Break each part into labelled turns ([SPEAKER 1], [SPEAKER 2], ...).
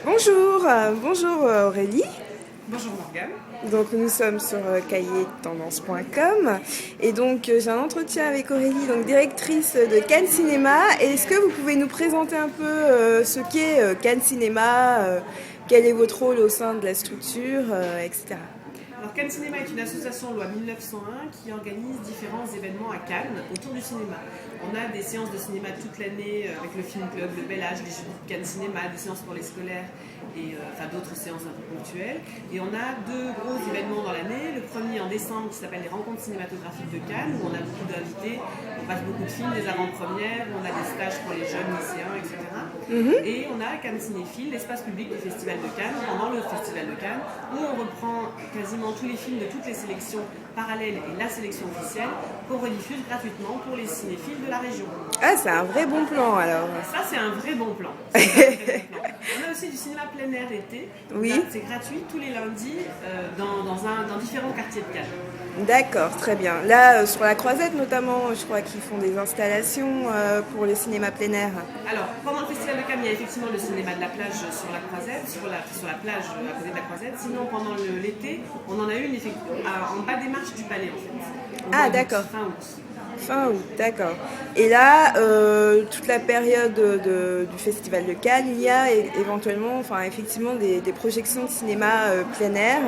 [SPEAKER 1] Bonjour Aurélie.
[SPEAKER 2] Bonjour Morgane.
[SPEAKER 1] Donc nous sommes sur cahierdetendance.com et donc j'ai un entretien avec Aurélie, donc directrice de Cannes Cinéma. Est-ce que vous pouvez nous présenter un peu ce qu'est Cannes Cinéma, quel est votre rôle au sein de la structure, etc.
[SPEAKER 2] Alors Cannes Cinéma est une association loi 1901 qui organise différents événements à Cannes autour du cinéma. On a des séances de cinéma toute l'année avec le film club, le bel âge, les jeux de Cannes Cinéma, des séances pour les scolaires et d'autres séances un peu ponctuelles. Et on a deux gros événements dans l'année. Le premier en décembre qui s'appelle les rencontres cinématographiques de Cannes où on a beaucoup d'invités, on passe beaucoup de films, des avant-premières, on a des stages pour les jeunes lycéens, etc. Et on a Cannes Cinéphile, l'espace public du Festival de Cannes, pendant le Festival de Cannes, où on reprend quasiment tous les films de toutes les sélections parallèles et la sélection officielle qu'on rediffuse gratuitement pour les cinéphiles de la région.
[SPEAKER 1] Ah, c'est un vrai bon plan alors.
[SPEAKER 2] Ça, c'est un vrai bon plan. On a aussi du cinéma plein air l'été.
[SPEAKER 1] Oui.
[SPEAKER 2] C'est gratuit tous les lundis dans différents quartiers de Cannes.
[SPEAKER 1] D'accord, très bien. Là, sur la Croisette notamment, je crois qu'ils font des installations pour le cinéma plein air.
[SPEAKER 2] Alors, pendant le Festival de Cannes, il y a effectivement le cinéma de la plage sur la Croisette, sur la plage à côté de la Croisette. Sinon, pendant l'été, on en a une en bas des marches du Palais, en fait.
[SPEAKER 1] Ah, d'accord.
[SPEAKER 2] Fin août.
[SPEAKER 1] Fin août, d'accord. Et là, toute la période du Festival de Cannes, il y a éventuellement, effectivement, des projections de cinéma plein air.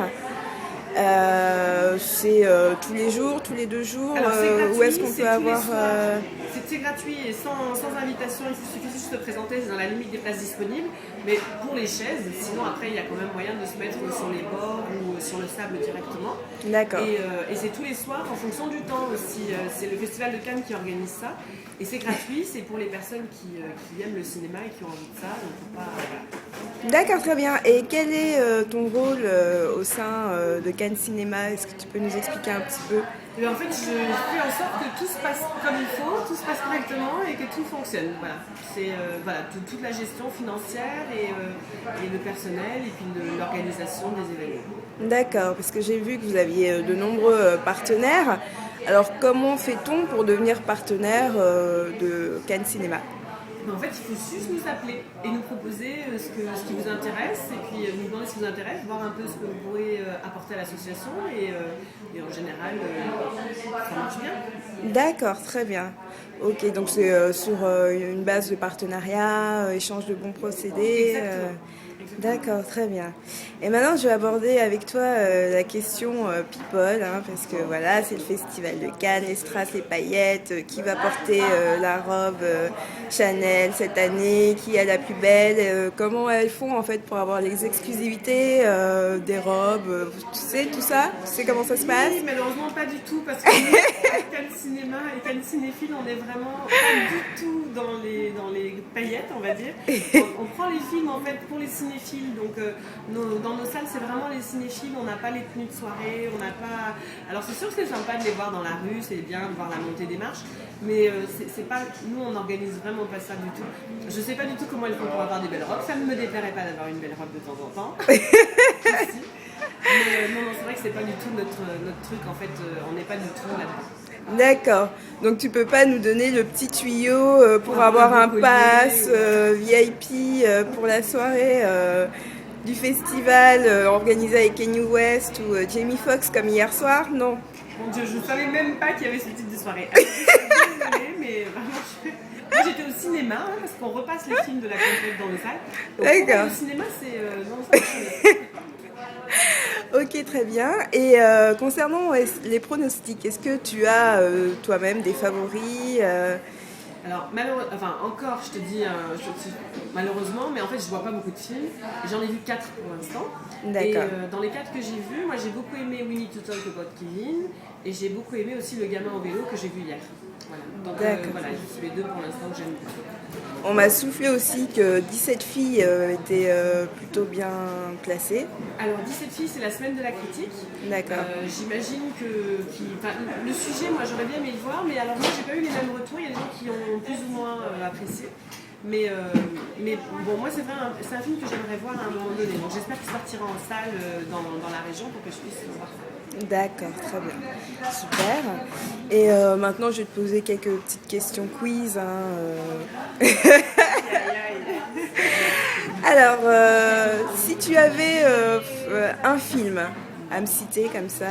[SPEAKER 1] C'est tous les jours, tous les 2 jours.
[SPEAKER 2] Alors,
[SPEAKER 1] où est-ce qu'on peut avoir
[SPEAKER 2] C'est gratuit et sans invitation, il suffit juste de se présenter, c'est dans la limite des places disponibles. Mais pour les chaises, sinon après il y a quand même moyen de se mettre sur les bords ou sur le sable directement.
[SPEAKER 1] D'accord.
[SPEAKER 2] Et c'est tous les soirs en fonction du temps aussi. C'est le Festival de Cannes qui organise ça. Et c'est gratuit, c'est pour les personnes qui aiment le cinéma et qui ont envie de ça. Donc faut pas, voilà.
[SPEAKER 1] D'accord, très bien. Et quel est ton rôle au sein de Cannes Cinéma? Est-ce que tu peux nous expliquer un petit peu?
[SPEAKER 2] Et bien, en fait, je fais en sorte que tout se passe comme il faut, tout se passe correctement et que tout fonctionne. Voilà. C'est toute la gestion financière et le personnel et puis l'organisation des événements.
[SPEAKER 1] D'accord, parce que j'ai vu que vous aviez de nombreux partenaires. Alors comment fait-on pour devenir partenaire de Cannes Cinéma?
[SPEAKER 2] En fait, il faut juste nous appeler et nous proposer ce qui vous intéresse et puis nous demander ce qui vous intéresse, voir un peu ce que vous pourrez apporter à l'association et en général, ça marche bien.
[SPEAKER 1] D'accord, très bien. Ok, donc c'est sur une base de partenariat, échange de bons procédés.
[SPEAKER 2] Exactement.
[SPEAKER 1] D'accord, très bien. Et maintenant, je vais aborder avec toi la question people, parce que voilà, c'est le festival de Cannes, les strass, les paillettes, qui va porter la robe Chanel cette année, qui est la plus belle, comment elles font en fait pour avoir les exclusivités des robes, tu sais tout ça? Tu sais comment ça se passe?
[SPEAKER 2] Oui, malheureusement pas du tout parce que nous, Cannes Cinéma et Cannes Cinéphile, on est vraiment pas du tout dans les paillettes, on va dire. On prend les films en fait pour les cinéphiles, donc dans nos salles c'est vraiment les cinéphiles, on n'a pas les tenues de soirée, on n'a pas. Alors c'est sûr que c'est sympa de les voir dans la rue, c'est bien de voir la montée des marches, mais c'est pas. Nous on n'organise vraiment pas ça du tout. Je sais pas du tout comment elles font pour avoir des belles robes, ça ne me déplairait pas d'avoir une belle robe de temps en temps. Aussi. Mais non, c'est vrai que c'est pas du tout notre truc en fait, on n'est pas du tout là-dedans.
[SPEAKER 1] D'accord. Donc tu peux pas nous donner le petit tuyau pour avoir un pass VIP pour la soirée du festival organisé avec Kanye West ou Jamie Foxx comme hier soir? Non.
[SPEAKER 2] Mon Dieu, je ne savais même pas qu'il y avait ce type de soirée. Je suis désolée, mais vraiment, moi j'étais au cinéma parce qu'on repasse les films de la complète dans les salles. Donc,
[SPEAKER 1] D'accord.
[SPEAKER 2] au cinéma, c'est non, c'est
[SPEAKER 1] Ok, très bien. Et concernant les pronostics, est-ce que tu as toi-même des favoris
[SPEAKER 2] Alors, encore, je te dis, malheureusement, mais en fait, je vois pas beaucoup de films. J'en ai vu 4 pour l'instant.
[SPEAKER 1] D'accord.
[SPEAKER 2] Et dans les 4 que j'ai vus, moi j'ai beaucoup aimé We Need to Talk About Kevin. Et j'ai beaucoup aimé aussi Le Gamin au vélo que j'ai vu hier. Voilà. Donc voilà, c'est les 2 pour l'instant que j'aime beaucoup.
[SPEAKER 1] On m'a soufflé aussi que 17 filles étaient plutôt bien classées.
[SPEAKER 2] Alors 17 filles, c'est la semaine de la critique.
[SPEAKER 1] D'accord.
[SPEAKER 2] J'imagine le sujet, moi j'aurais bien aimé le voir, mais alors moi j'ai pas eu les mêmes retours. Il y a des gens qui ont plus ou moins apprécié. Mais bon, moi c'est un film que j'aimerais voir à un moment donné. Donc j'espère qu'il sortira en salle dans la région pour que je puisse le voir.
[SPEAKER 1] D'accord, très bien. Super. Et maintenant, je vais te poser quelques petites questions quiz.
[SPEAKER 2] Aïe, aïe, aïe.
[SPEAKER 1] Alors, si tu avais un film à me citer comme ça,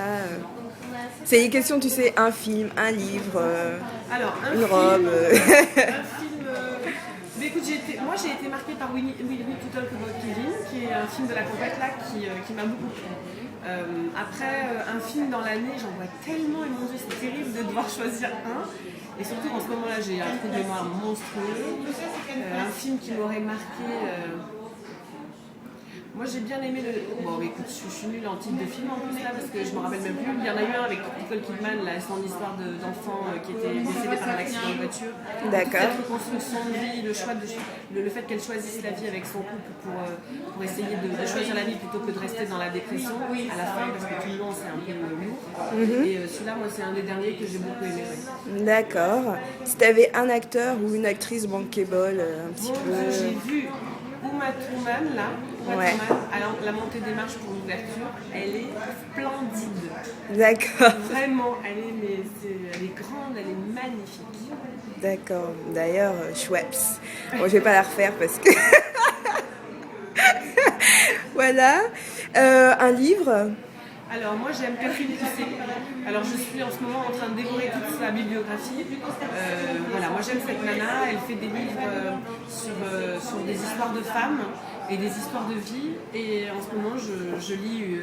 [SPEAKER 1] c'est une question, tu sais, un film, un livre, une robe.
[SPEAKER 2] Un film. Mais écoute, moi j'ai été marquée par We Need to Talk About Kevin, qui est un film de la compète là qui m'a beaucoup plu. Après, un film dans l'année, j'en vois tellement et mon Dieu, c'est terrible de devoir choisir un. Et surtout en ce moment-là, j'ai un trou de mémoire monstrueux. Un film qui m'aurait marqué. Moi j'ai bien aimé le. Bon écoute, je suis nulle en titre de film en plus là parce que je me rappelle même plus. Il y en a eu un avec Nicole Kidman, là, son histoire d'enfant qui était décédé par un accident de voiture.
[SPEAKER 1] D'accord.
[SPEAKER 2] Cette reconstruction de vie, le fait qu'elle choisisse la vie avec son couple pour essayer de choisir la vie plutôt que de rester dans la dépression à la fin parce que tout le long c'est un peu lourd. Et celui-là, moi c'est un des derniers que j'ai beaucoup aimé. Ouais.
[SPEAKER 1] D'accord. Si tu avais un acteur ou une actrice bankable, un petit peu.
[SPEAKER 2] J'ai vu Uma Thurman là.
[SPEAKER 1] Ouais.
[SPEAKER 2] Alors, la montée des marches pour l'ouverture, elle est splendide.
[SPEAKER 1] D'accord.
[SPEAKER 2] Vraiment, elle est grande, elle est magnifique.
[SPEAKER 1] D'accord. D'ailleurs, Schweppes. Bon, je vais pas la refaire parce que. Voilà. Un livre.
[SPEAKER 2] Alors moi j'aime Catherine Kissé. Alors je suis en ce moment en train de dévorer toute sa bibliographie. Voilà, moi j'aime cette nana, elle fait des livres sur des histoires de femmes et des histoires de vie. Et en ce moment je lis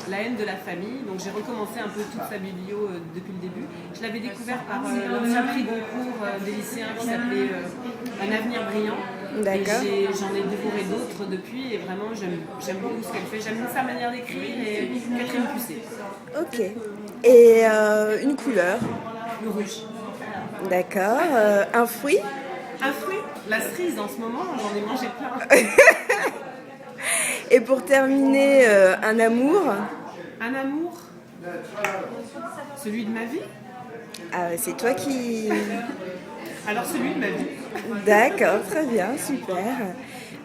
[SPEAKER 2] La haine de la famille. Donc j'ai recommencé un peu toute sa biblio depuis le début. Je l'avais découvert par l'ancien prix Goncourt des lycéens qui s'appelait Un avenir brillant.
[SPEAKER 1] D'accord.
[SPEAKER 2] Et j'en ai dévoré d'autres depuis et vraiment j'aime beaucoup ce qu'elle fait. J'aime sa manière d'écrire et Catherine Kissé.
[SPEAKER 1] Ok. Et une couleur.
[SPEAKER 2] Le rouge.
[SPEAKER 1] D'accord. Un fruit.
[SPEAKER 2] Un fruit, la cerise en ce moment, j'en ai mangé plein.
[SPEAKER 1] Et pour terminer, un amour.
[SPEAKER 2] Un amour, celui de ma vie.
[SPEAKER 1] Ah, c'est toi qui.
[SPEAKER 2] Alors celui de ma vie.
[SPEAKER 1] D'accord, très bien, super.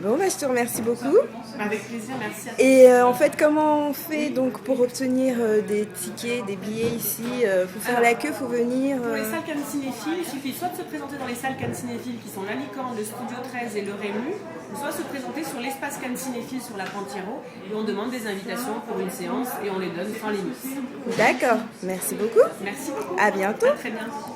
[SPEAKER 1] Bon, bah, je te remercie beaucoup.
[SPEAKER 2] Avec plaisir, merci à toi.
[SPEAKER 1] Et en fait, comment on fait donc pour obtenir des tickets, des billets ici faut faire la queue, faut venir.
[SPEAKER 2] Pour les salles Cannes Cinéphiles, il suffit soit de se présenter dans les salles Cannes Cinéphiles qui sont la Licorne, le Studio 13 et le Rému, soit se présenter sur l'espace Cannes Cinéphile sur la Pantiero et on demande des invitations pour une séance et on les donne sans limite.
[SPEAKER 1] D'accord, merci beaucoup.
[SPEAKER 2] Merci beaucoup.
[SPEAKER 1] À bientôt.
[SPEAKER 2] À très bientôt.